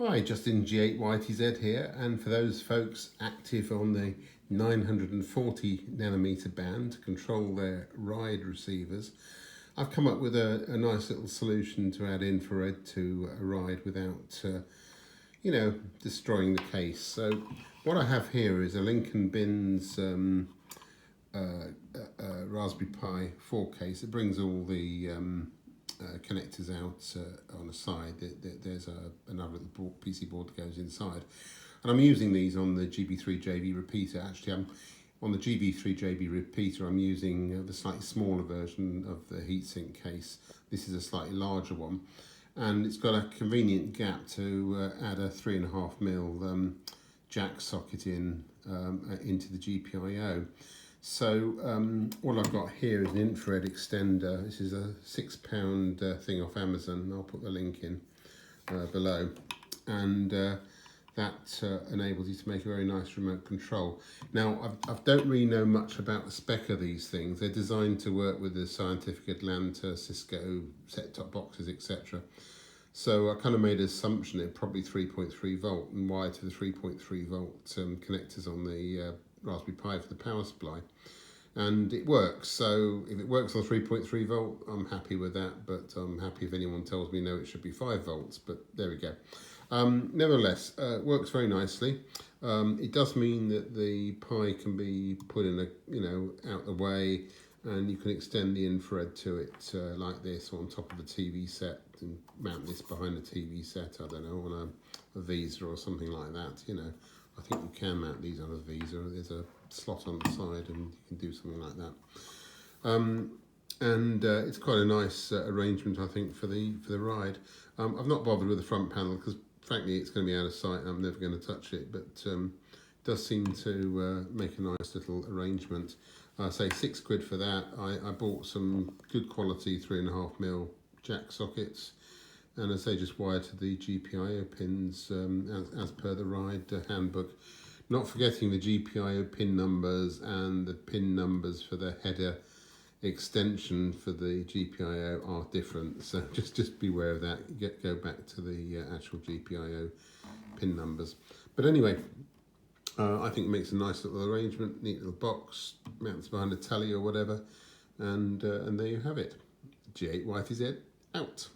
Hi, Justin G8YTZ here, and for those folks active on the 940 nanometer band to control their Ryde receivers, I've come up with a nice little solution to add infrared to a Ryde without, destroying the case. So what I have here is a Lincoln Bins Raspberry Pi 4 case. It brings all the connectors out on the side. There's another little PC board that goes inside, and I'm using these on the GB3JB repeater. Actually, I'm on the GB3JB repeater. I'm using the slightly smaller version of the heatsink case. This is a slightly larger one, and it's got a convenient gap to add a 3.5mm jack socket into the GPIO. So all I've got here is an infrared extender. This is a £6 thing off Amazon. I'll put the link in below, and that enables you to make a very nice remote control. Now, I don't really know much about the spec of these things. They're designed to work with the Scientific Atlanta, Cisco set-top boxes, etc. So I kind of made an assumption it's probably 3.3 volt and wired to the 3.3 volt connectors on the Raspberry Pi for the power supply, and it works. So if it works on 3.3 volt, I'm happy with that, but I'm happy if anyone tells me no, it should be 5 volts, but there we go. Nevertheless, it works very nicely. It does mean that the Pi can be put in out the way, and you can extend the infrared to it like this, or on top of a TV set, and mount this behind the TV set, I don't know, on a Visa or something like that, I think you can mount these on a Visa. There's a slot on the side and you can do something like that. It's quite a nice arrangement, I think, for the Ryde. I've not bothered with the front panel because frankly it's going to be out of sight and I'm never going to touch it, but it does seem to make a nice little arrangement. Say £6 for that. I bought some good quality 3.5mm jack sockets, and as I say, just wired to the GPIO pins as per the Ryde handbook. Not forgetting the GPIO pin numbers and the pin numbers for the header extension for the GPIO are different, so just beware of that. Go back to the actual GPIO pin numbers. But anyway, I think it makes a nice little arrangement, neat little box, mounts behind a telly or whatever, and there you have it. G8YTZ out.